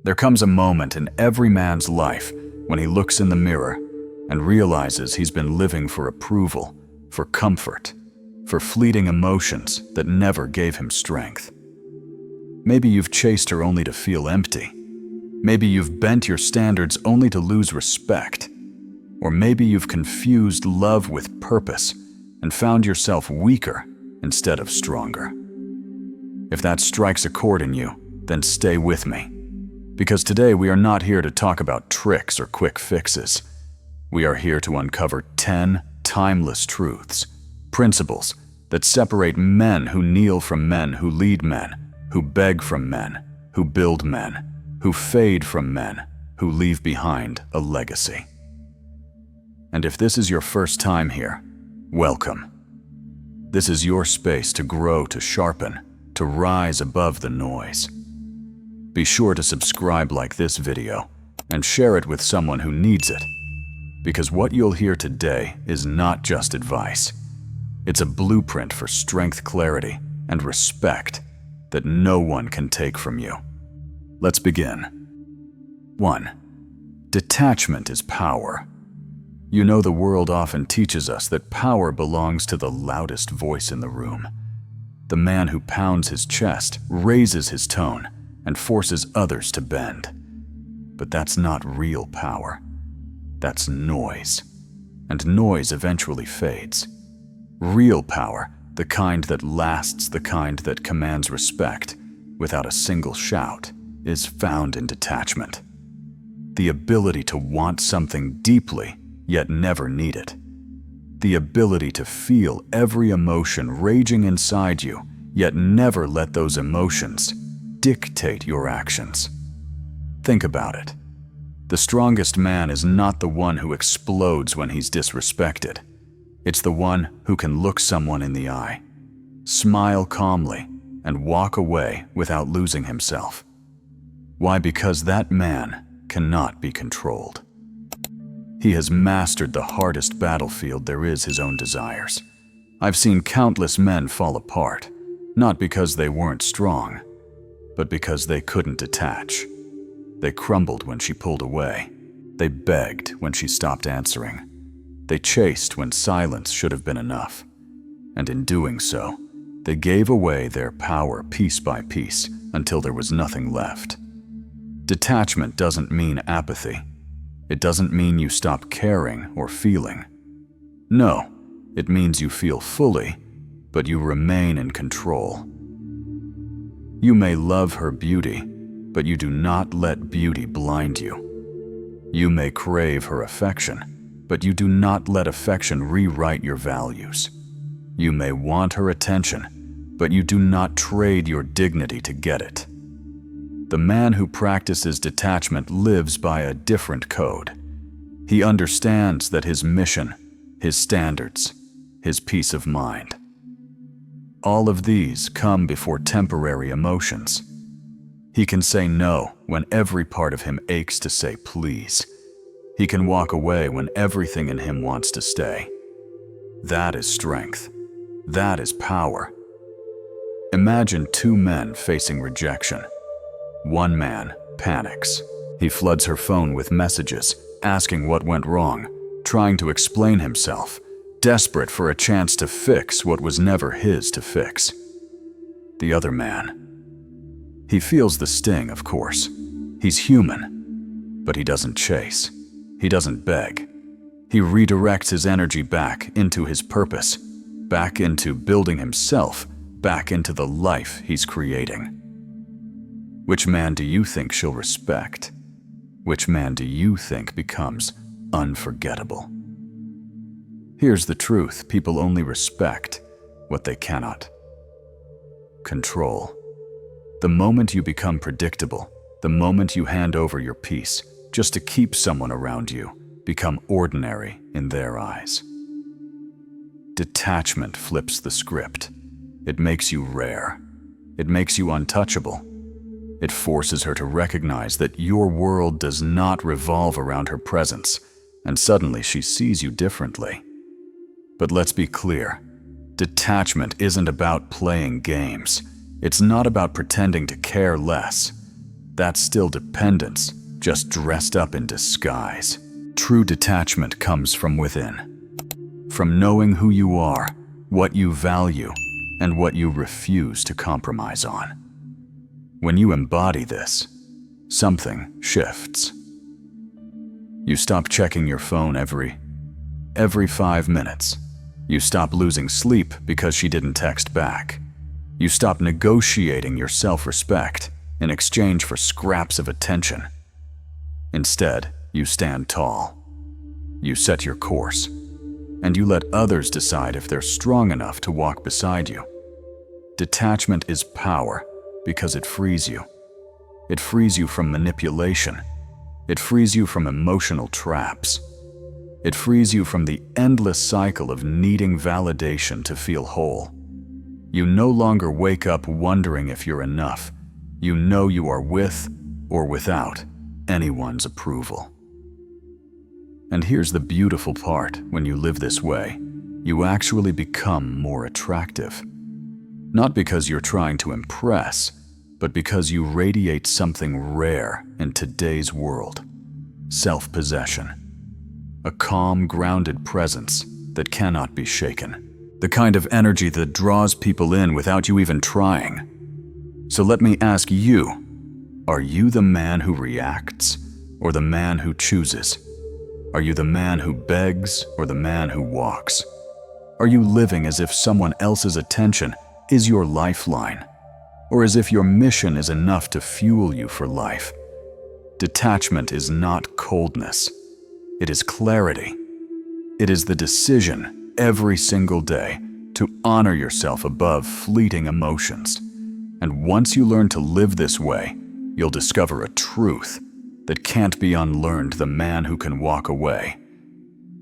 There comes a moment in every man's life when he looks in the mirror and realizes he's been living for approval, for comfort, for fleeting emotions that never gave him strength. Maybe you've chased her only to feel empty. Maybe you've bent your standards only to lose respect. Or maybe you've confused love with purpose and found yourself weaker instead of stronger. If that strikes a chord in you, then stay with me. Because today we are not here to talk about tricks or quick fixes. We are here to uncover 10 timeless truths, principles that separate men who kneel from men who lead men, who beg from men, who build men, who fade from men, who leave behind a legacy. And if this is your first time here, welcome. This is your space to grow, to sharpen, to rise above the noise. Be sure to subscribe, like this video, and share it with someone who needs it. Because what you'll hear today is not just advice. It's a blueprint for strength, clarity, and respect that no one can take from you. Let's begin. 1. Detachment is power. You know, the world often teaches us that power belongs to the loudest voice in the room. The man who pounds his chest, raises his tone, and forces others to bend. But that's not real power. That's noise. And noise eventually fades. Real power, the kind that lasts, the kind that commands respect, without a single shout, is found in detachment. The ability to want something deeply, yet never need it. The ability to feel every emotion raging inside you, yet never let those emotions dictate your actions. Think about it. The strongest man is not the one who explodes when he's disrespected. It's the one who can look someone in the eye, smile calmly, and walk away without losing himself. Why? Because that man cannot be controlled. He has mastered the hardest battlefield there is, his own desires. I've seen countless men fall apart, not because they weren't strong, but because they couldn't detach. They crumbled when she pulled away. They begged when she stopped answering. They chased when silence should have been enough. And in doing so, they gave away their power piece by piece until there was nothing left. Detachment doesn't mean apathy. It doesn't mean you stop caring or feeling. No, it means you feel fully, but you remain in control. You may love her beauty, but you do not let beauty blind you. You may crave her affection, but you do not let affection rewrite your values. You may want her attention, but you do not trade your dignity to get it. The man who practices detachment lives by a different code. He understands that his mission, his standards, his peace of mind, all of these come before temporary emotions. He can say no when every part of him aches to say please. He can walk away when everything in him wants to stay. That is strength. That is power. Imagine two men facing rejection. One man panics. He floods her phone with messages, asking what went wrong, trying to explain himself, desperate for a chance to fix what was never his to fix. The other man. He feels the sting, of course. He's human, but he doesn't chase. He doesn't beg. He redirects his energy back into his purpose, back into building himself, back into the life he's creating. Which man do you think she'll respect? Which man do you think becomes unforgettable? Here's the truth: people only respect what they cannot control. The moment you become predictable, the moment you hand over your peace just to keep someone around you, become ordinary in their eyes. Detachment flips the script. It makes you rare. It makes you untouchable. It forces her to recognize that your world does not revolve around her presence, and suddenly she sees you differently. But let's be clear, detachment isn't about playing games. It's not about pretending to care less. That's still dependence, just dressed up in disguise. True detachment comes from within, from knowing who you are, what you value, and what you refuse to compromise on. When you embody this, something shifts. You stop checking your phone every 5 minutes. You stop losing sleep because she didn't text back. You stop negotiating your self-respect in exchange for scraps of attention. Instead, you stand tall. You set your course, and you let others decide if they're strong enough to walk beside you. Detachment is power because it frees you. It frees you from manipulation. It frees you from emotional traps. It frees you from the endless cycle of needing validation to feel whole. You no longer wake up wondering if you're enough. You know you are with or without anyone's approval. And here's the beautiful part: when you live this way, you actually become more attractive. Not because you're trying to impress, but because you radiate something rare in today's world: self-possession. A calm, grounded presence that cannot be shaken. The kind of energy that draws people in without you even trying. So let me ask you, are you the man who reacts or the man who chooses? Are you the man who begs or the man who walks? Are you living as if someone else's attention is your lifeline, or as if your mission is enough to fuel you for life? Detachment is not coldness. It is clarity. It is the decision every single day to honor yourself above fleeting emotions. And once you learn to live this way, you'll discover a truth that can't be unlearned. The man who can walk away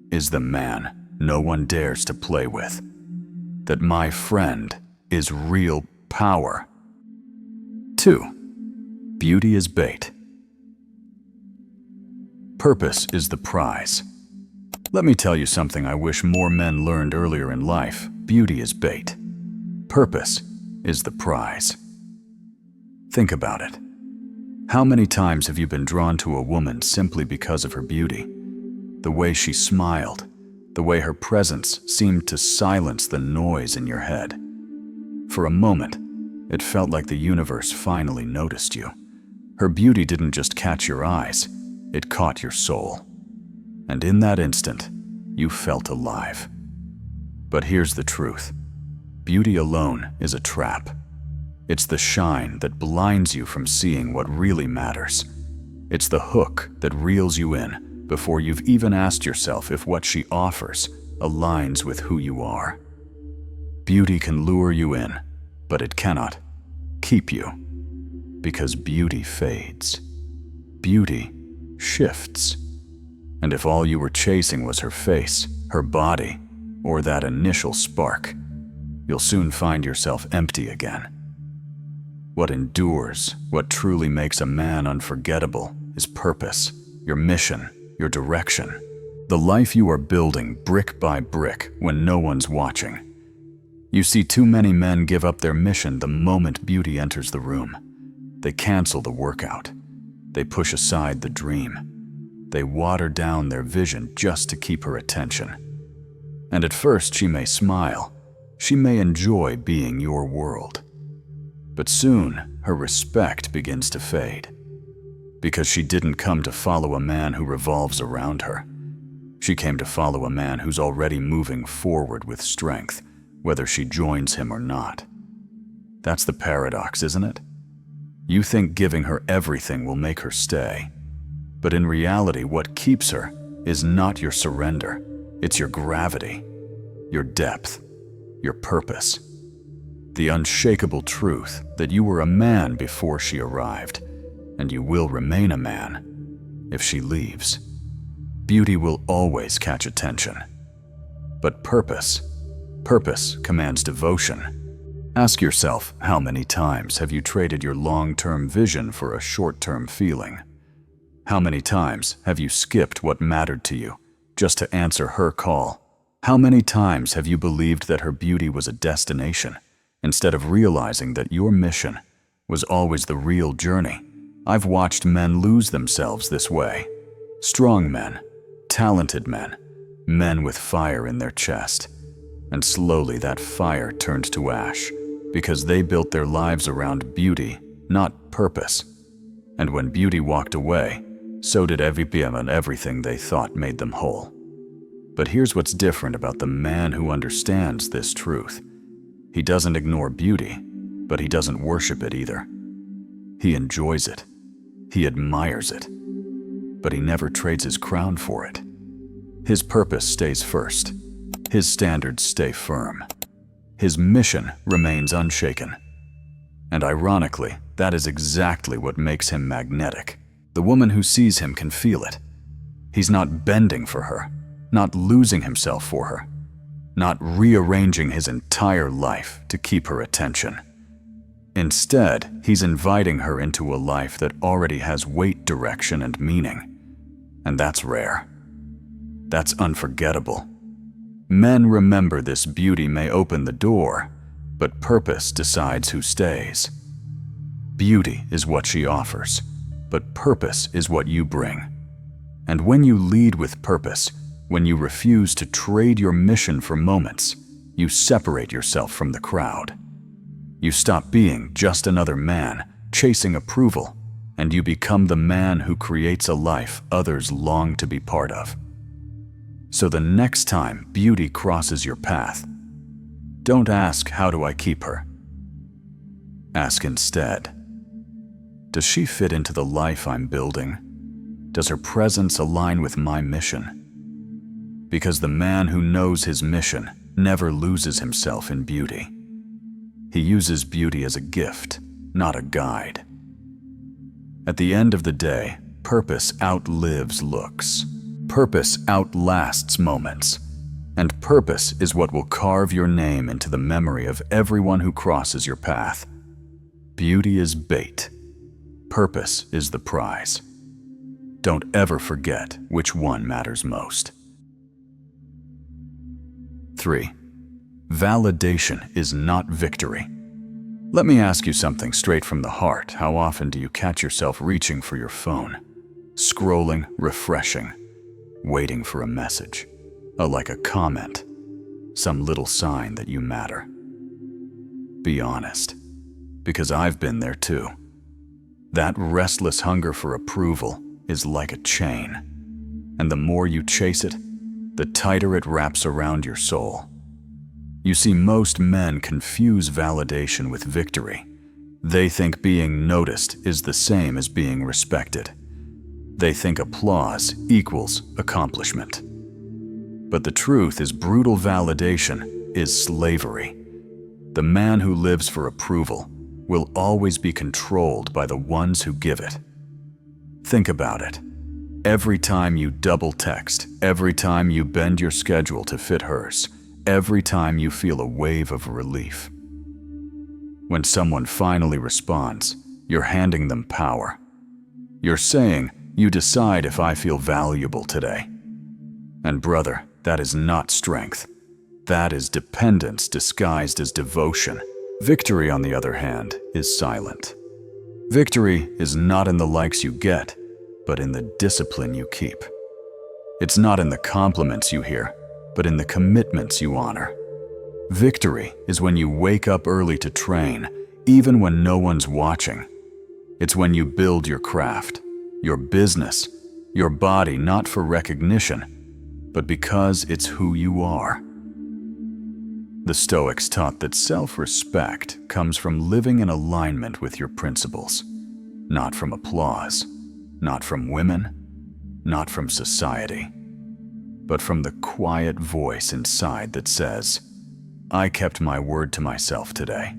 is the man no one dares to play with. That, my friend, is real power. 2. Beauty is bait. Purpose is the prize. Let me tell you something I wish more men learned earlier in life. Beauty is bait. Purpose is the prize. Think about it. How many times have you been drawn to a woman simply because of her beauty? The way she smiled, the way her presence seemed to silence the noise in your head. For a moment, it felt like the universe finally noticed you. Her beauty didn't just catch your eyes, it caught your soul. And in that instant, you felt alive. But here's the truth. Beauty alone is a trap. It's the shine that blinds you from seeing what really matters. It's the hook that reels you in before you've even asked yourself if what she offers aligns with who you are. Beauty can lure you in, but it cannot keep you, because beauty fades. Beauty shifts. And if all you were chasing was her face, her body, or that initial spark, you'll soon find yourself empty again. What endures, what truly makes a man unforgettable, is purpose, your mission, your direction. The life you are building brick by brick when no one's watching. You see too many men give up their mission the moment beauty enters the room. They cancel the workout. They push aside the dream. They water down their vision just to keep her attention. And at first she may smile. She may enjoy being your world. But soon her respect begins to fade. Because she didn't come to follow a man who revolves around her. She came to follow a man who's already moving forward with strength, whether she joins him or not. That's the paradox, isn't it? You think giving her everything will make her stay. But in reality, what keeps her is not your surrender. It's your gravity, your depth, your purpose. The unshakable truth that you were a man before she arrived, and you will remain a man if she leaves. Beauty will always catch attention. But purpose commands devotion. Ask yourself, how many times have you traded your long-term vision for a short-term feeling? How many times have you skipped what mattered to you just to answer her call? How many times have you believed that her beauty was a destination instead of realizing that your mission was always the real journey I've watched men lose themselves this way. Strong men, talented men, men with fire in their chest. And slowly that fire turned to ash because they built their lives around beauty, not purpose. And when beauty walked away, so did everything they thought made them whole. But here's what's different about the man who understands this truth. He doesn't ignore beauty, but he doesn't worship it either. He enjoys it. He admires it. But he never trades his crown for it. His purpose stays first. His standards stay firm. His mission remains unshaken. And ironically, that is exactly what makes him magnetic. The woman who sees him can feel it. He's not bending for her, not losing himself for her, not rearranging his entire life to keep her attention. Instead, he's inviting her into a life that already has weight, direction, and meaning. And that's rare. That's unforgettable. Men remember this beauty may open the door, but purpose decides who stays. Beauty is what she offers, but purpose is what you bring. And when you lead with purpose, when you refuse to trade your mission for moments, you separate yourself from the crowd. You stop being just another man chasing approval, and you become the man who creates a life others long to be part of. So the next time beauty crosses your path, don't ask, "How do I keep her?" Ask instead, "Does she fit into the life I'm building? Does her presence align with my mission?" Because the man who knows his mission never loses himself in beauty. He uses beauty as a gift, not a guide. At the end of the day, purpose outlives looks. Purpose outlasts moments. And purpose is what will carve your name into the memory of everyone who crosses your path. Beauty is bait. Purpose is the prize. Don't ever forget which one matters most. 3. Validation is not victory. Let me ask you something straight from the heart. How often do you catch yourself reaching for your phone, scrolling, refreshing, waiting for a message, like a comment, some little sign that you matter? Be honest, because I've been there too. That restless hunger for approval is like a chain, and the more you chase it, the tighter it wraps around your soul. You see, most men confuse validation with victory. They think being noticed is the same as being respected. They think applause equals accomplishment. But the truth is, brutal validation is slavery. The man who lives for approval will always be controlled by the ones who give it. Think about it. Every time you double text, every time you bend your schedule to fit hers, every time you feel a wave of relief. When someone finally responds, you're handing them power. You're saying, "You decide if I feel valuable today." And brother, that is not strength. That is dependence disguised as devotion. Victory, on the other hand, is silent. Victory is not in the likes you get, but in the discipline you keep. It's not in the compliments you hear, but in the commitments you honor. Victory is when you wake up early to train, even when no one's watching. It's when you build your craft, your business, your body, not for recognition, but because it's who you are. The Stoics taught that self-respect comes from living in alignment with your principles, not from applause, not from women, not from society, but from the quiet voice inside that says, "I kept my word to myself today."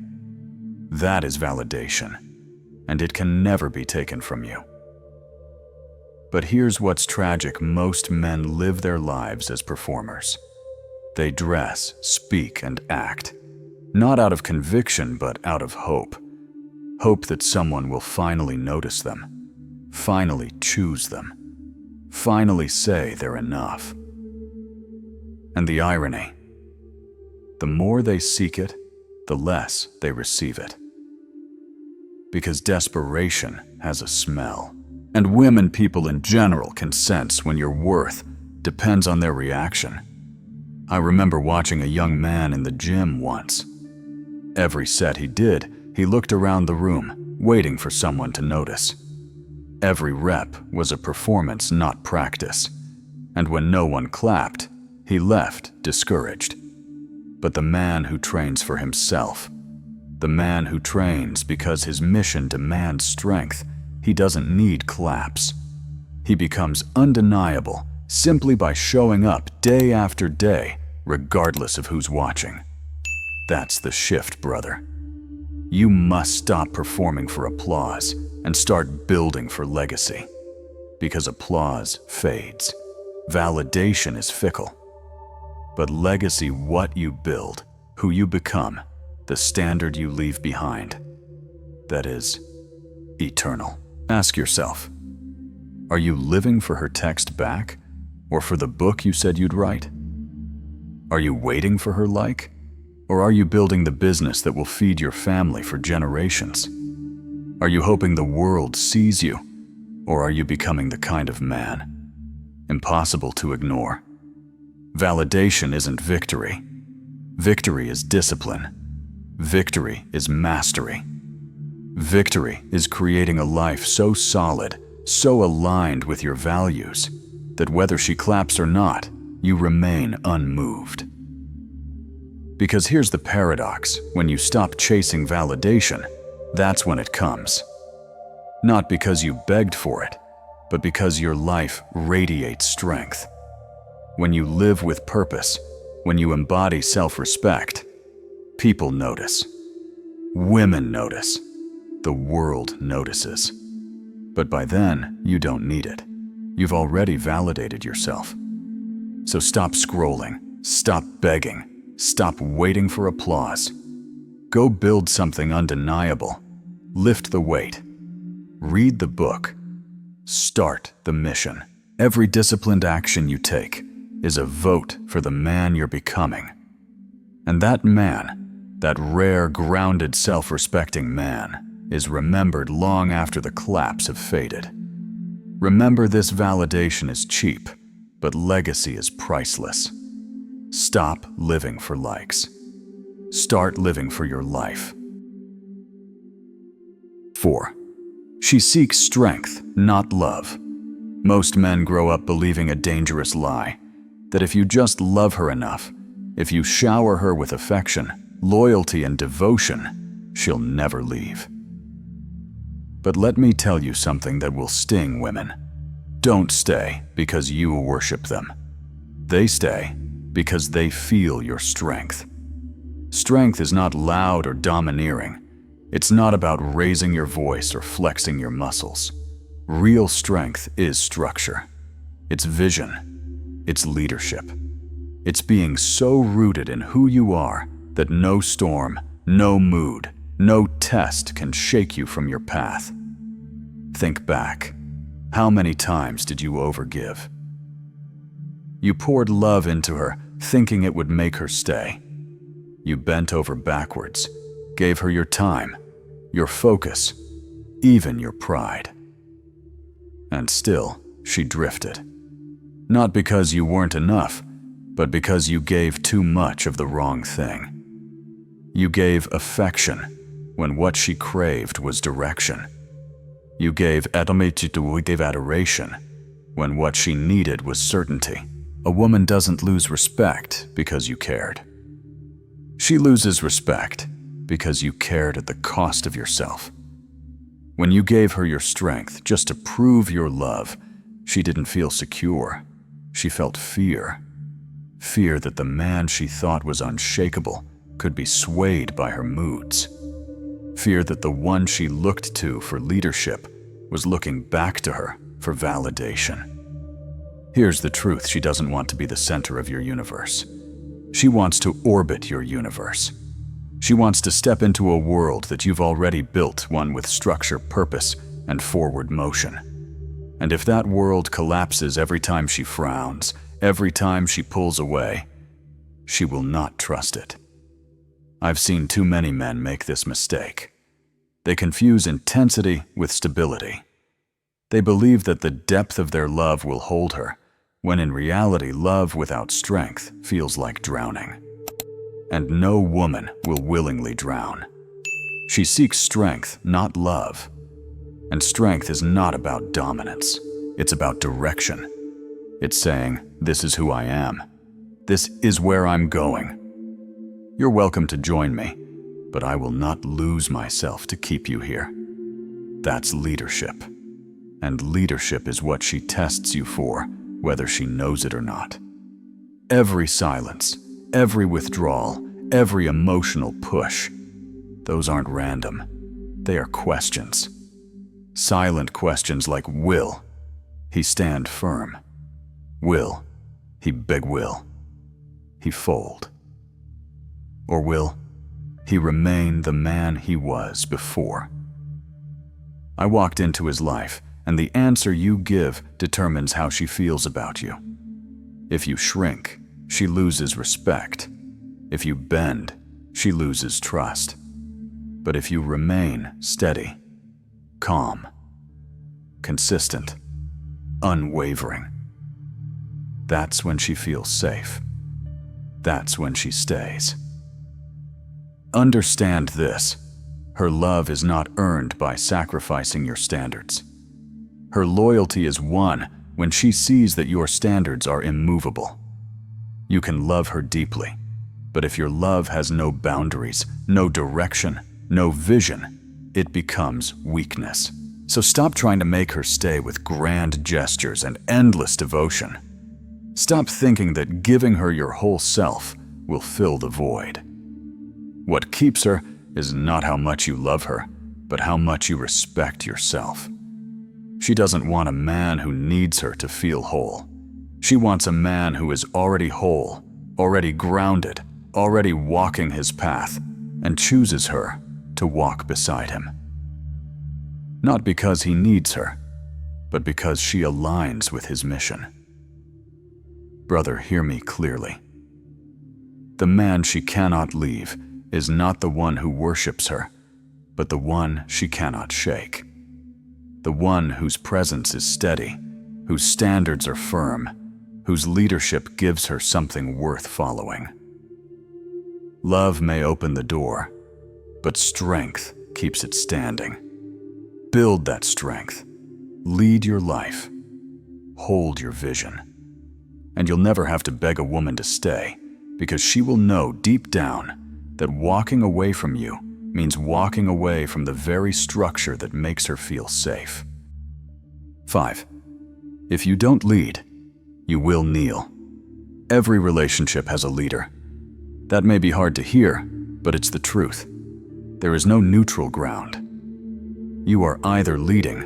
That is validation, and it can never be taken from you. But here's what's tragic: most men live their lives as performers. They dress, speak, and act, not out of conviction, but out of hope. Hope that someone will finally notice them, finally choose them, finally say they're enough. And the irony: the more they seek it, the less they receive it. Because desperation has a smell. And women people in general can sense when your worth depends on their reaction. I remember watching a young man in the gym once. Every set he did, he looked around the room, waiting for someone to notice. Every rep was a performance, not practice. And when no one clapped, he left discouraged. But the man who trains for himself, the man who trains because his mission demands strength, he doesn't need claps. He becomes undeniable simply by showing up day after day, regardless of who's watching. That's the shift, brother. You must stop performing for applause and start building for legacy. Because applause fades. Validation is fickle. But legacy, what you build, who you become, the standard you leave behind, that is eternal. Ask yourself, are you living for her text back or for the book you said you'd write? Are you waiting for her like? Or are you building the business that will feed your family for generations? Are you hoping the world sees you? Or are you becoming the kind of man impossible to ignore? Validation isn't victory. Victory is discipline. Victory is mastery. Victory is creating a life so solid, so aligned with your values, that whether she claps or not, you remain unmoved. Because here's the paradox: when you stop chasing validation, that's when it comes. Not because you begged for it, but because your life radiates strength. When you live with purpose, when you embody self-respect, people notice. Women notice. The world notices. But by then, you don't need it. You've already validated yourself. So stop scrolling, stop begging, stop waiting for applause. Go build something undeniable. Lift the weight. Read the book. Start the mission. Every disciplined action you take is a vote for the man you're becoming. And that man, that rare, grounded, self-respecting man, is remembered long after the claps have faded. Remember, this validation is cheap, but legacy is priceless. Stop living for likes. Start living for your life. 4. She seeks strength, not love. Most men grow up believing a dangerous lie, that if you just love her enough, if you shower her with affection, loyalty, and devotion, she'll never leave. But let me tell you something that will sting women. Don't stay because you worship them. They stay because they feel your strength. Strength is not loud or domineering. It's not about raising your voice or flexing your muscles. Real strength is structure. It's vision. It's leadership. It's being so rooted in who you are that no storm, no mood, no test can shake you from your path. Think back. How many times did you overgive? You poured love into her, thinking it would make her stay. You bent over backwards, gave her your time, your focus, even your pride. And still, she drifted. Not because you weren't enough, but because you gave too much of the wrong thing. You gave affection when what she craved was direction. You gave adoration when what she needed was certainty. A woman doesn't lose respect because you cared. She loses respect because you cared at the cost of yourself. When you gave her your strength just to prove your love, she didn't feel secure. She felt fear. Fear that the man she thought was unshakable could be swayed by her moods. Fear that the one she looked to for leadership was looking back to her for validation. Here's the truth: she doesn't want to be the center of your universe. She wants to orbit your universe. She wants to step into a world that you've already built, one with structure, purpose, and forward motion. And if that world collapses every time she frowns, every time she pulls away, she will not trust it. I've seen too many men make this mistake. They confuse intensity with stability. They believe that the depth of their love will hold her, when in reality love without strength feels like drowning. And no woman will willingly drown. She seeks strength, not love. And strength is not about dominance. It's about direction. It's saying, this is who I am. This is where I'm going. You're welcome to join me, but I will not lose myself to keep you here. That's leadership. And leadership is what she tests you for, whether she knows it or not. Every silence, every withdrawal, every emotional push, those aren't random. They are questions. Silent questions like, will he stand firm? Will he beg will he fold? Or will he remain the man he was before? I walked into his life, and the answer you give determines how she feels about you. If you shrink, she loses respect. If you bend, she loses trust. But if you remain steady, calm, consistent, unwavering, that's when she feels safe. That's when she stays. Understand this: her love is not earned by sacrificing your standards. Her loyalty is won when she sees that your standards are immovable. You can love her deeply, but if your love has no boundaries, no direction, no vision, it becomes weakness. So stop trying to make her stay with grand gestures and endless devotion. Stop thinking that giving her your whole self will fill the void. What keeps her is not how much you love her, but how much you respect yourself. She doesn't want a man who needs her to feel whole. She wants a man who is already whole, already grounded, already walking his path, and chooses her to walk beside him. Not because he needs her, but because she aligns with his mission. Brother, hear me clearly. The man she cannot leave is not the one who worships her, but the one she cannot shake. The one whose presence is steady, whose standards are firm, whose leadership gives her something worth following. Love may open the door, but strength keeps it standing. Build that strength. Lead your life. Hold your vision. And you'll never have to beg a woman to stay, because she will know deep down that walking away from you means walking away from the very structure that makes her feel safe. 5. If you don't lead, you will kneel. Every relationship has a leader. That may be hard to hear, but it's the truth. There is no neutral ground. You are either leading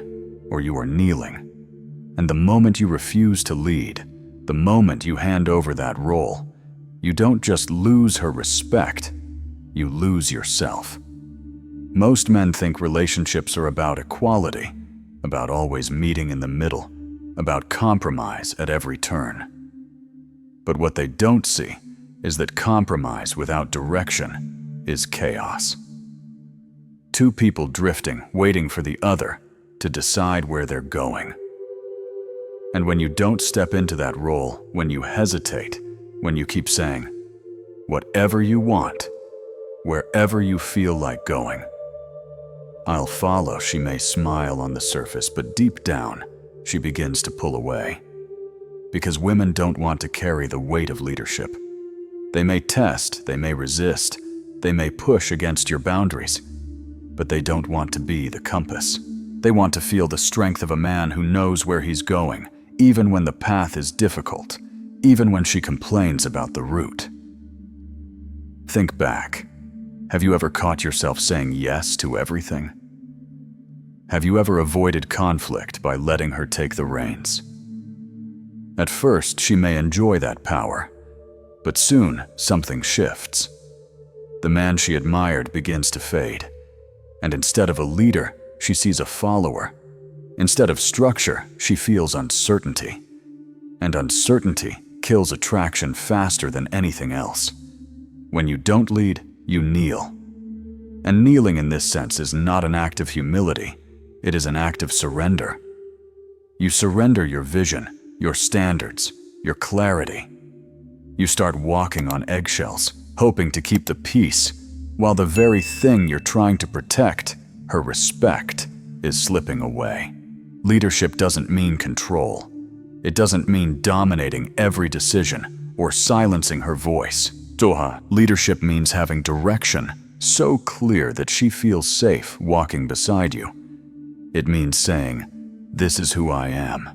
or you are kneeling. And the moment you refuse to lead, the moment you hand over that role, you don't just lose her respect, you lose yourself. Most men think relationships are about equality, about always meeting in the middle, about compromise at every turn. But what they don't see is that compromise without direction is chaos. Two people drifting, waiting for the other to decide where they're going. And when you don't step into that role, when you hesitate, when you keep saying, whatever you want, wherever you feel like going, I'll follow, she may smile on the surface, but deep down, she begins to pull away. Because women don't want to carry the weight of leadership. They may test, they may resist, they may push against your boundaries, but they don't want to be the compass. They want to feel the strength of a man who knows where he's going, even when the path is difficult, even when she complains about the route. Think back. Have you ever caught yourself saying yes to everything? Have you ever avoided conflict by letting her take the reins? At first, she may enjoy that power, but soon something shifts. The man she admired begins to fade, and instead of a leader, she sees a follower. Instead of structure, she feels uncertainty, and uncertainty kills attraction faster than anything else. When you don't lead, you kneel. And kneeling in this sense is not an act of humility, it is an act of surrender. You surrender your vision, your standards, your clarity. You start walking on eggshells, hoping to keep the peace, while the very thing you're trying to protect, her respect, is slipping away. Leadership doesn't mean control. It doesn't mean dominating every decision or silencing her voice. Doha, leadership means having direction so clear that she feels safe walking beside you. It means saying, "This is who I am.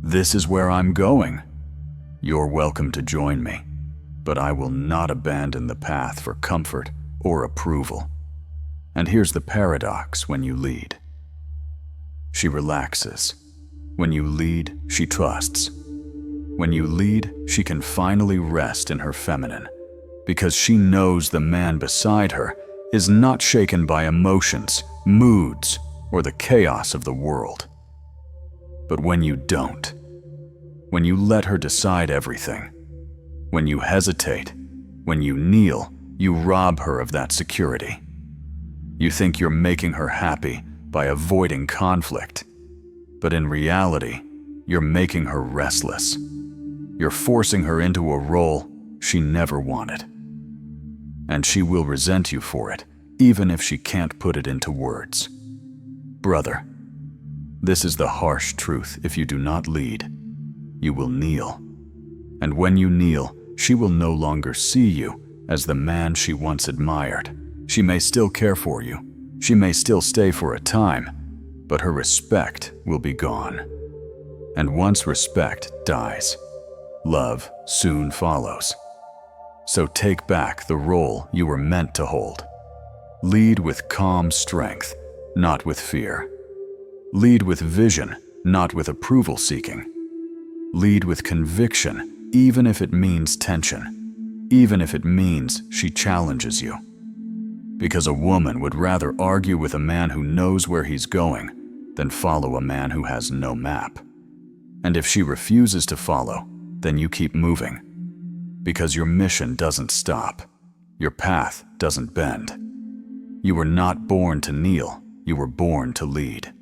This is where I'm going. You're welcome to join me, but I will not abandon the path for comfort or approval." And here's the paradox when you lead. She relaxes. When you lead, she trusts. When you lead, she can finally rest in her feminine, because she knows the man beside her is not shaken by emotions, moods, or the chaos of the world. But when you don't, when you let her decide everything, when you hesitate, when you kneel, you rob her of that security. You think you're making her happy by avoiding conflict, but in reality, you're making her restless. You're forcing her into a role she never wanted. And she will resent you for it, even if she can't put it into words. Brother, this is the harsh truth. If you do not lead, you will kneel. And when you kneel, she will no longer see you as the man she once admired. She may still care for you. She may still stay for a time, but her respect will be gone. And once respect dies, love soon follows. So take back the role you were meant to hold. Lead with calm strength, not with fear. Lead with vision, not with approval seeking. Lead with conviction, even if it means tension, even if it means she challenges you. Because a woman would rather argue with a man who knows where he's going than follow a man who has no map. And if she refuses to follow, then you keep moving. Because your mission doesn't stop. Your path doesn't bend. You were not born to kneel, you were born to lead.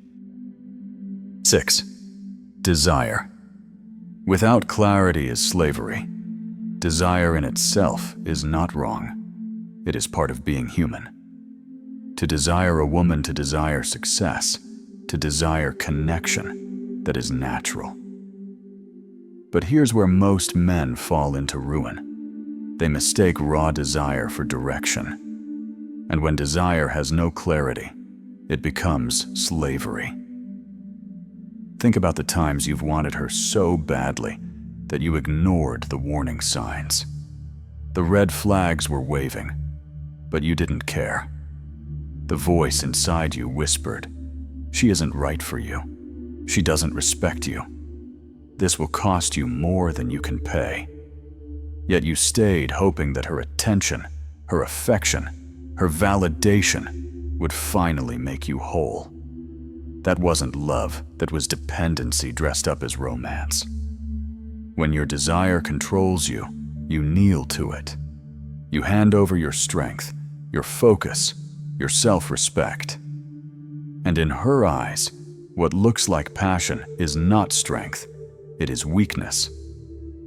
6. Desire. Without clarity is slavery. Desire in itself is not wrong. It is part of being human. To desire a woman, to desire success, to desire connection that is natural. But here's where most men fall into ruin. They mistake raw desire for direction. And when desire has no clarity, it becomes slavery. Think about the times you've wanted her so badly that you ignored the warning signs. The red flags were waving, but you didn't care. The voice inside you whispered, "She isn't right for you. She doesn't respect you. This will cost you more than you can pay." Yet you stayed hoping that her attention, her affection, her validation would finally make you whole. That wasn't love, that was dependency dressed up as romance. When your desire controls you, you kneel to it. You hand over your strength, your focus, your self-respect. And in her eyes, what looks like passion is not strength, it is weakness.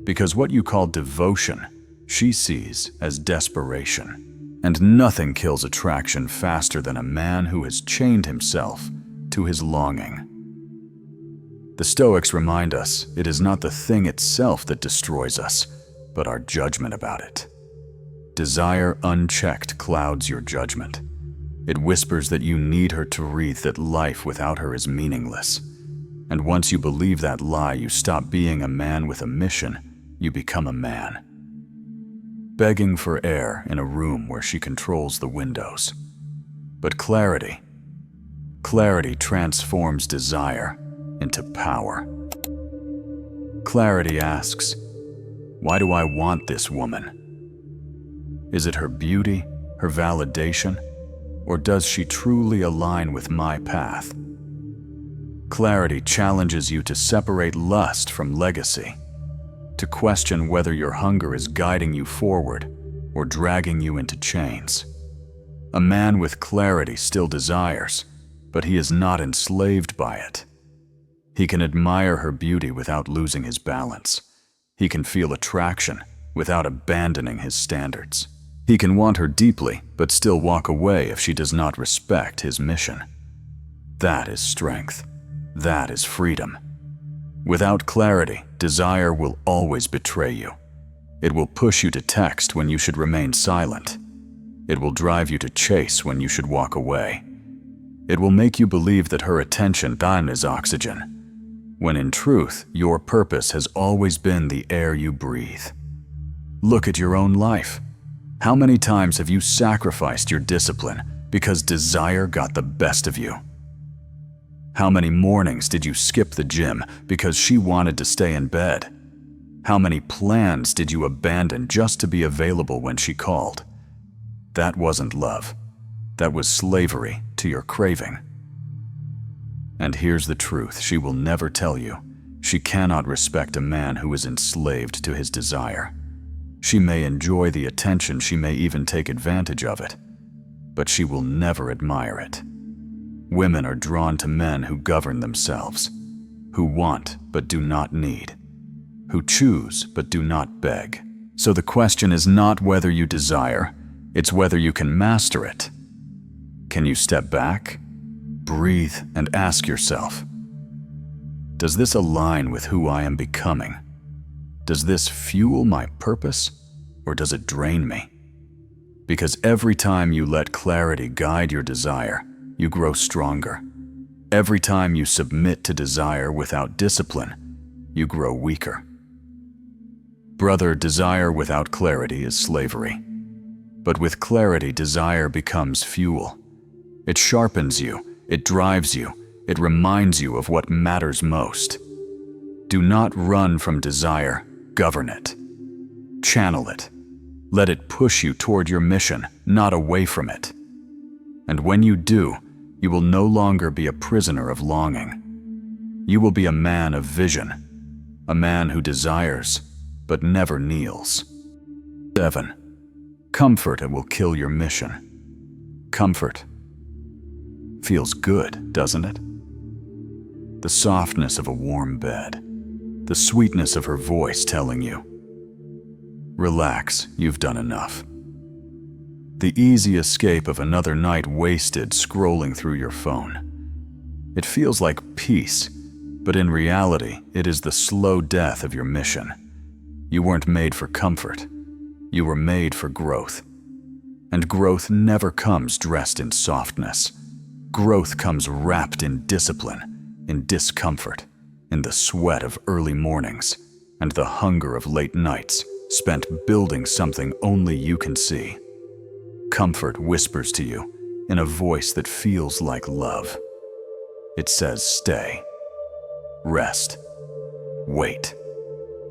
Because what you call devotion, she sees as desperation. And nothing kills attraction faster than a man who has chained himself to his longing. The Stoics remind us it is not the thing itself that destroys us, but our judgment about it. Desire unchecked clouds your judgment. It whispers that you need her to read, that life without her is meaningless. And once you believe that lie, you stop being a man with a mission, you become a man. Begging for air in a room where she controls the windows. But clarity transforms desire into power. Clarity asks, why do I want this woman? Is it her beauty, her validation, or does she truly align with my path? Clarity challenges you to separate lust from legacy, to question whether your hunger is guiding you forward or dragging you into chains. A man with clarity still desires, but he is not enslaved by it. He can admire her beauty without losing his balance. He can feel attraction without abandoning his standards. He can want her deeply, but still walk away if she does not respect his mission. That is strength. That is freedom. Without clarity, desire will always betray you. It will push you to text when you should remain silent. It will drive you to chase when you should walk away. It will make you believe that her attention is oxygen, when in truth, your purpose has always been the air you breathe. Look at your own life. How many times have you sacrificed your discipline because desire got the best of you? How many mornings did you skip the gym because she wanted to stay in bed? How many plans did you abandon just to be available when she called? That wasn't love. That was slavery to your craving. And here's the truth she will never tell you. She cannot respect a man who is enslaved to his desire. She may enjoy the attention, she may even take advantage of it, but she will never admire it. Women are drawn to men who govern themselves, who want but do not need, who choose but do not beg. So the question is not whether you desire, it's whether you can master it. Can you step back, breathe, and ask yourself, does this align with who I am becoming? Does this fuel my purpose, or does it drain me? Because every time you let clarity guide your desire, you grow stronger. Every time you submit to desire without discipline, you grow weaker. Brother, desire without clarity is slavery. But with clarity, desire becomes fuel. It sharpens you, it drives you, it reminds you of what matters most. Do not run from desire, govern it. Channel it. Let it push you toward your mission, not away from it. And when you do, you will no longer be a prisoner of longing. You will be a man of vision, a man who desires, but never kneels. 7. Comfort will kill your mission. Comfort feels good, doesn't it? The softness of a warm bed, the sweetness of her voice telling you, relax, you've done enough. The easy escape of another night wasted scrolling through your phone. It feels like peace, but in reality, it is the slow death of your mission. You weren't made for comfort. You were made for growth. And growth never comes dressed in softness. Growth comes wrapped in discipline, in discomfort, in the sweat of early mornings, and the hunger of late nights spent building something only you can see. Comfort whispers to you in a voice that feels like love. It says, stay, rest, wait.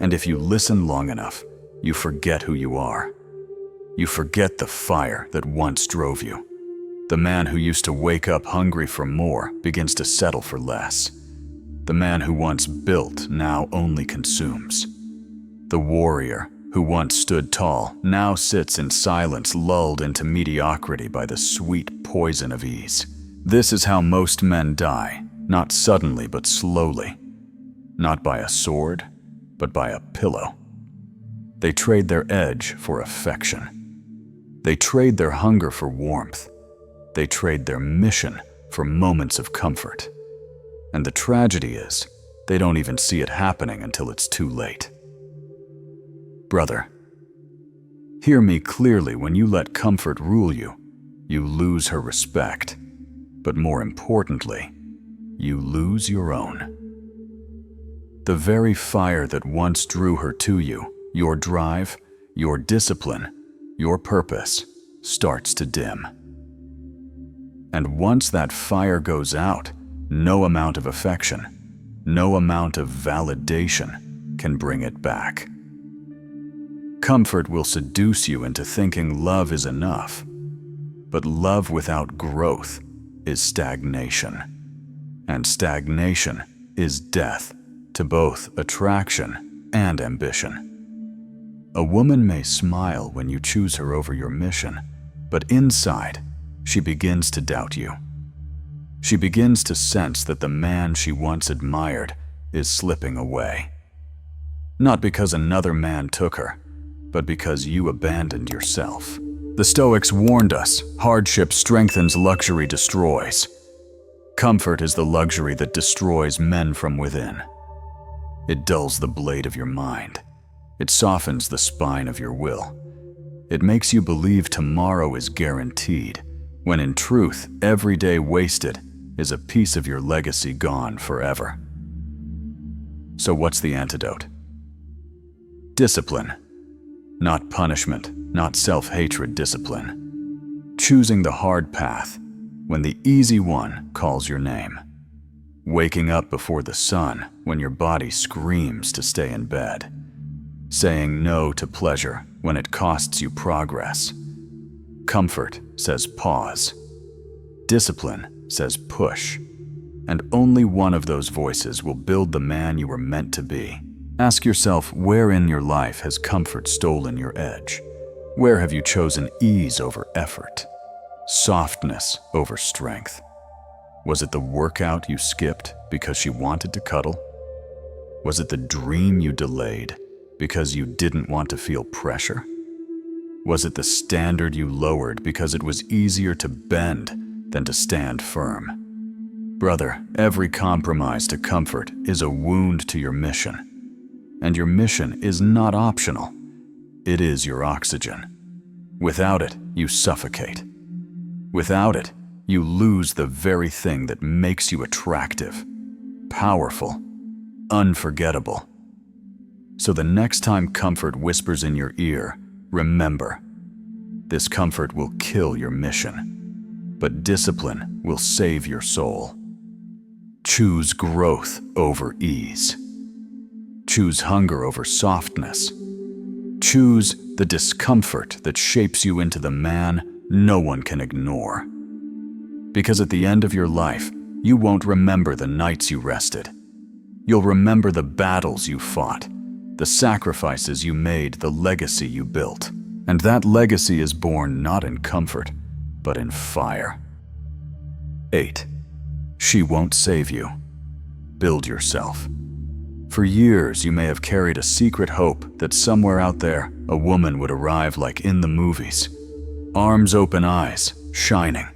And if you listen long enough, you forget who you are. You forget the fire that once drove you. The man who used to wake up hungry for more begins to settle for less. The man who once built now only consumes. The warrior who once stood tall now sits in silence, lulled into mediocrity by the sweet poison of ease. This is how most men die, not suddenly but slowly. Not by a sword, but by a pillow. They trade their edge for affection. They trade their hunger for warmth. They trade their mission for moments of comfort. And the tragedy is, they don't even see it happening until it's too late. Brother, hear me clearly. When you let comfort rule you, you lose her respect. But more importantly, you lose your own. The very fire that once drew her to you, your drive, your discipline, your purpose, starts to dim. And once that fire goes out, no amount of affection, no amount of validation can bring it back. Comfort will seduce you into thinking love is enough, but love without growth is stagnation, and stagnation is death to both attraction and ambition. A woman may smile when you choose her over your mission, but inside, she begins to doubt you. She begins to sense that the man she once admired is slipping away. Not because another man took her, but because you abandoned yourself. The Stoics warned us, hardship strengthens, luxury destroys. Comfort is the luxury that destroys men from within. It dulls the blade of your mind. It softens the spine of your will. It makes you believe tomorrow is guaranteed, when in truth, every day wasted is a piece of your legacy gone forever. So what's the antidote? Discipline. Not punishment, not self-hatred discipline. Choosing the hard path when the easy one calls your name. Waking up before the sun when your body screams to stay in bed. Saying no to pleasure when it costs you progress. Comfort says pause. Discipline says push. And only one of those voices will build the man you were meant to be. Ask yourself, where in your life has comfort stolen your edge? Where have you chosen ease over effort? Softness over strength? Was it the workout you skipped because she wanted to cuddle? Was it the dream you delayed because you didn't want to feel pressure? Was it the standard you lowered because it was easier to bend than to stand firm? Brother, every compromise to comfort is a wound to your mission. And your mission is not optional. It is your oxygen. Without it, you suffocate. Without it, you lose the very thing that makes you attractive, powerful, unforgettable. So the next time comfort whispers in your ear, remember, this comfort will kill your mission, but discipline will save your soul. Choose growth over ease. Choose hunger over softness. Choose the discomfort that shapes you into the man no one can ignore. Because at the end of your life, you won't remember the nights you rested. You'll remember the battles you fought, the sacrifices you made, the legacy you built. And that legacy is born not in comfort, but in fire. 8. She won't save you. Build yourself. For years, you may have carried a secret hope that somewhere out there, a woman would arrive like in the movies. Arms open, eyes shining,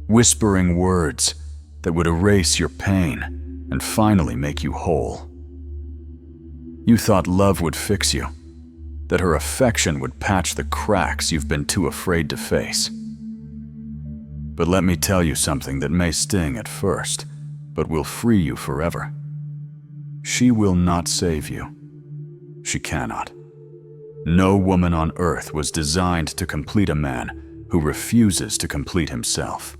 whispering words that would erase your pain and finally make you whole. You thought love would fix you, that her affection would patch the cracks you've been too afraid to face. But let me tell you something that may sting at first, but will free you forever. She will not save you. She cannot. No woman on earth was designed to complete a man who refuses to complete himself.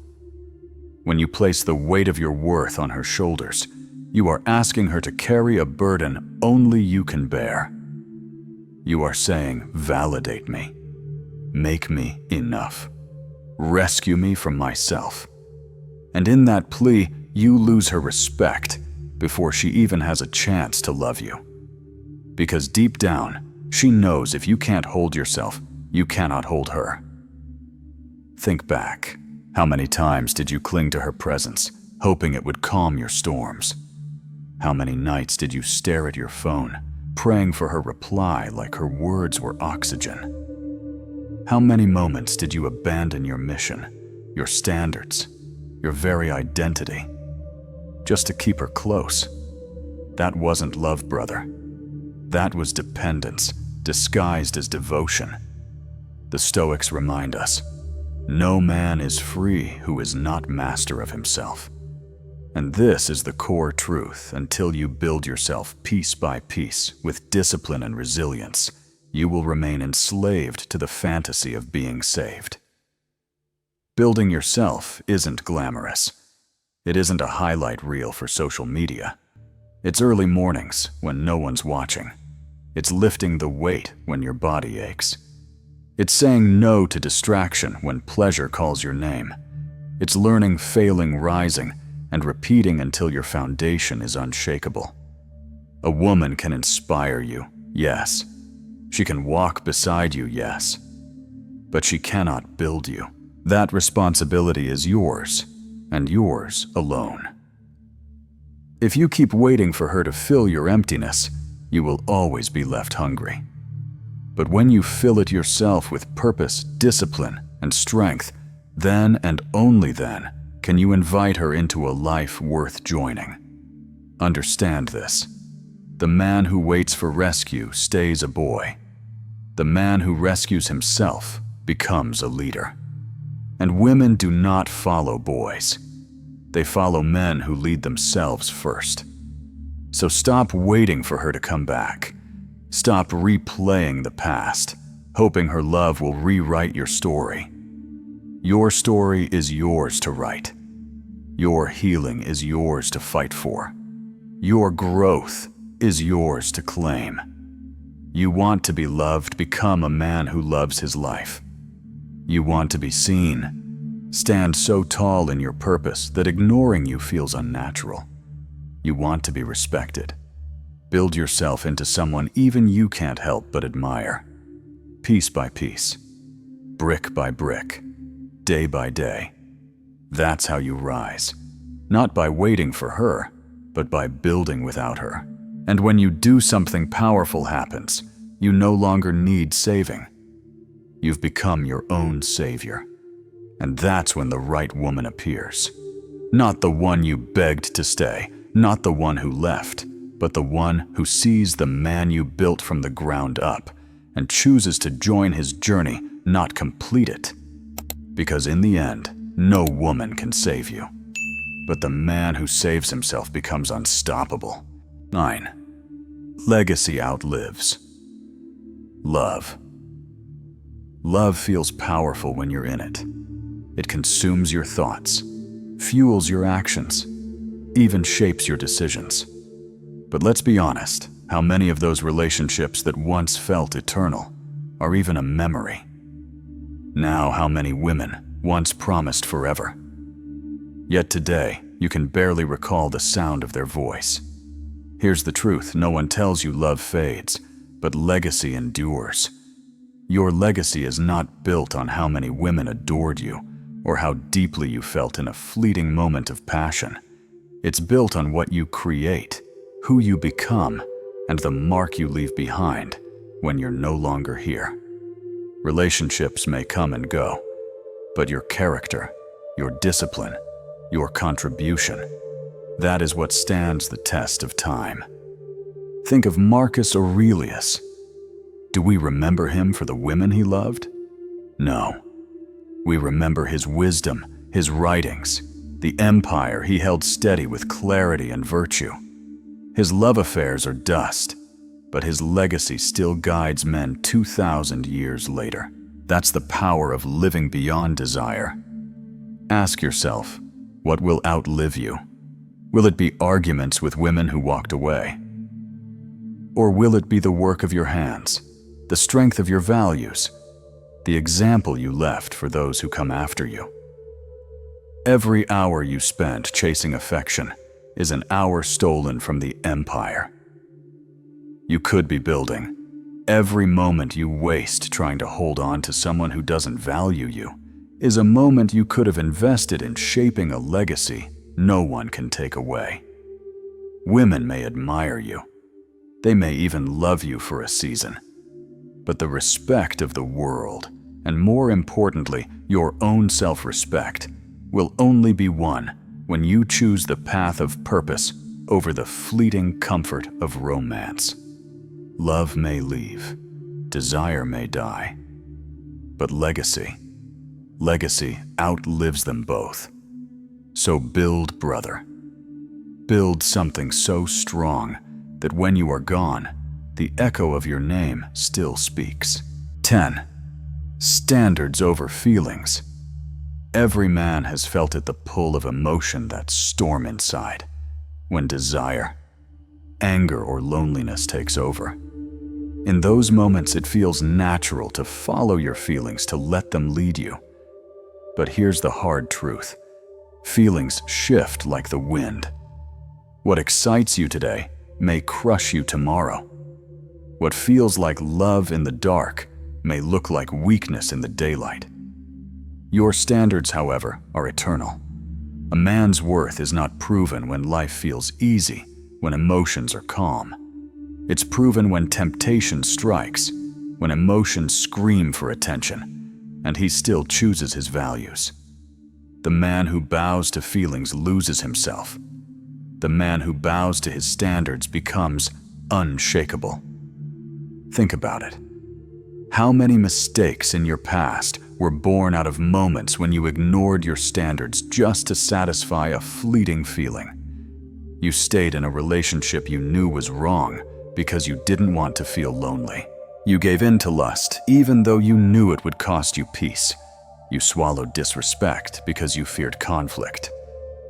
When you place the weight of your worth on her shoulders, you are asking her to carry a burden only you can bear. You are saying, validate me, make me enough, rescue me from myself. And in that plea, you lose her respect before she even has a chance to love you. Because deep down, she knows if you can't hold yourself, you cannot hold her. Think back. How many times did you cling to her presence, hoping it would calm your storms? How many nights did you stare at your phone, praying for her reply like her words were oxygen? How many moments did you abandon your mission, your standards, your very identity, just to keep her close? That wasn't love, brother. That was dependence, disguised as devotion. The Stoics remind us, no man is free who is not master of himself. And this is the core truth. Until you build yourself piece by piece with discipline and resilience, you will remain enslaved to the fantasy of being saved. Building yourself isn't glamorous. It isn't a highlight reel for social media. It's early mornings when no one's watching. It's lifting the weight when your body aches. It's saying no to distraction when pleasure calls your name. It's learning, failing, rising, and repeating until your foundation is unshakable. A woman can inspire you, yes. She can walk beside you, yes. But she cannot build you. That responsibility is yours, and yours alone. If you keep waiting for her to fill your emptiness, you will always be left hungry. But when you fill it yourself with purpose, discipline, and strength, then and only then can you invite her into a life worth joining. Understand this. The man who waits for rescue stays a boy. The man who rescues himself becomes a leader. And women do not follow boys. They follow men who lead themselves first. So stop waiting for her to come back. Stop replaying the past, hoping her love will rewrite your story. Your story is yours to write. Your healing is yours to fight for. Your growth is yours to claim. You want to be loved, become a man who loves his life. You want to be seen. Stand so tall in your purpose that ignoring you feels unnatural. You want to be respected. Build yourself into someone even you can't help but admire. Piece by piece, brick by brick, day by day. That's how you rise. Not by waiting for her, but by building without her. And when you do, something powerful happens. You no longer need saving. You've become your own savior. And that's when the right woman appears. Not the one you begged to stay, not the one who left, but the one who sees the man you built from the ground up and chooses to join his journey, not complete it. Because in the end, no woman can save you. But the man who saves himself becomes unstoppable. 9. Legacy outlives. Love. Love feels powerful when you're in it. It consumes your thoughts, fuels your actions, even shapes your decisions. But let's be honest, how many of those relationships that once felt eternal are even a memory? Now, how many women once promised forever? Yet today, you can barely recall the sound of their voice. Here's the truth, no one tells you love fades, but legacy endures. Your legacy is not built on how many women adored you or how deeply you felt in a fleeting moment of passion. It's built on what you create, who you become, and the mark you leave behind when you're no longer here. Relationships may come and go, but your character, your discipline, your contribution, that is what stands the test of time. Think of Marcus Aurelius. Do we remember him for the women he loved? No. We remember his wisdom, his writings, the empire he held steady with clarity and virtue. His love affairs are dust, but his legacy still guides men 2,000 years later. That's the power of living beyond desire. Ask yourself, what will outlive you? Will it be arguments with women who walked away? Or will it be the work of your hands, the strength of your values, the example you left for those who come after you? Every hour you spend chasing affection is an hour stolen from the empire you could be building. Every moment you waste trying to hold on to someone who doesn't value you is a moment you could have invested in shaping a legacy no one can take away. Women may admire you. They may even love you for a season. But the respect of the world, and more importantly, your own self-respect, will only be won when you choose the path of purpose over the fleeting comfort of romance. Love may leave, desire may die, but legacy outlives them both. So build, brother. Build something so strong that when you are gone, the echo of your name still speaks. 10. Standards over feelings. Every man has felt it, the pull of emotion, that storm inside, when desire, anger, or loneliness takes over. In those moments, it feels natural to follow your feelings, to let them lead you. But here's the hard truth. Feelings shift like the wind. What excites you today may crush you tomorrow. What feels like love in the dark may look like weakness in the daylight. Your standards, however, are eternal. A man's worth is not proven when life feels easy, when emotions are calm. It's proven when temptation strikes, when emotions scream for attention, and he still chooses his values. The man who bows to feelings loses himself. The man who bows to his standards becomes unshakable. Think about it. How many mistakes in your past were born out of moments when you ignored your standards just to satisfy a fleeting feeling? You stayed in a relationship you knew was wrong because you didn't want to feel lonely. You gave in to lust even though you knew it would cost you peace. You swallowed disrespect because you feared conflict.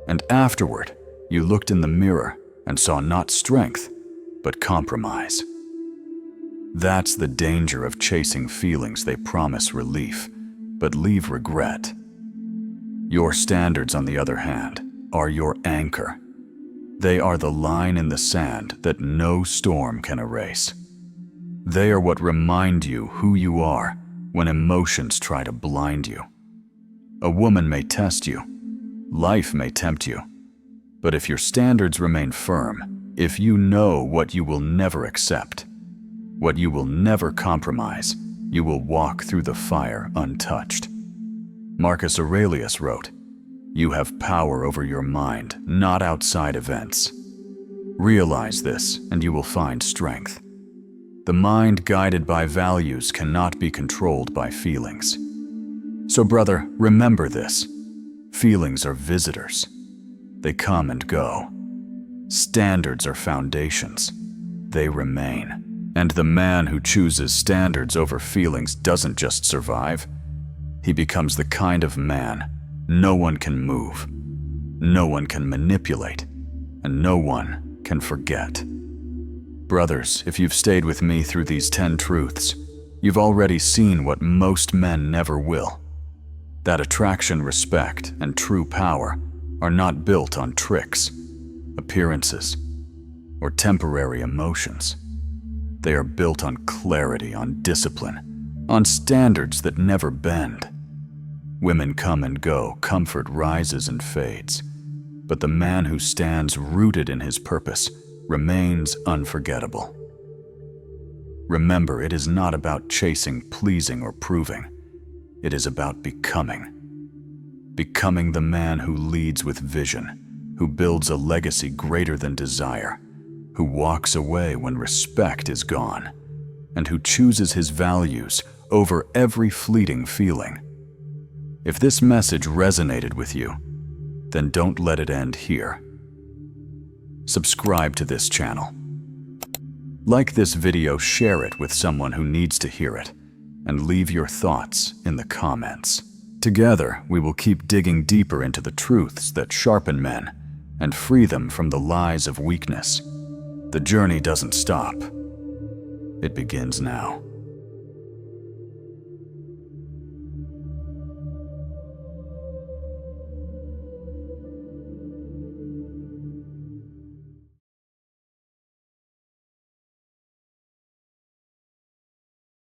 And afterward, you looked in the mirror and saw not strength, but compromise. That's the danger of chasing feelings they promise relief, but leave regret. Your standards, on the other hand, are your anchor. They are the line in the sand that no storm can erase. They are what remind you who you are when emotions try to blind you. A woman may test you, life may tempt you, but if your standards remain firm, if you know what you will never accept, what you will never compromise, you will walk through the fire untouched. Marcus Aurelius wrote, "You have power over your mind, not outside events." Realize this, and you will find strength. The mind guided by values cannot be controlled by feelings. So, brother, remember this. Feelings are visitors. They come and go. Standards are foundations. They remain. And the man who chooses standards over feelings doesn't just survive. He becomes the kind of man no one can move, no one can manipulate, and no one can forget. Brothers, if you've stayed with me through these 10 truths, you've already seen what most men never will. That attraction, respect, and true power are not built on tricks, appearances, or temporary emotions. They are built on clarity, on discipline, on standards that never bend. Women come and go, comfort rises and fades, but the man who stands rooted in his purpose remains unforgettable. Remember, it is not about chasing, pleasing, or proving. It is about becoming. Becoming the man who leads with vision, who builds a legacy greater than desire, who walks away when respect is gone, and who chooses his values over every fleeting feeling. If this message resonated with you, then don't let it end here. Subscribe to this channel. Like this video, share it with someone who needs to hear it, and leave your thoughts in the comments. Together, we will keep digging deeper into the truths that sharpen men and free them from the lies of weakness. The journey doesn't stop. It begins now.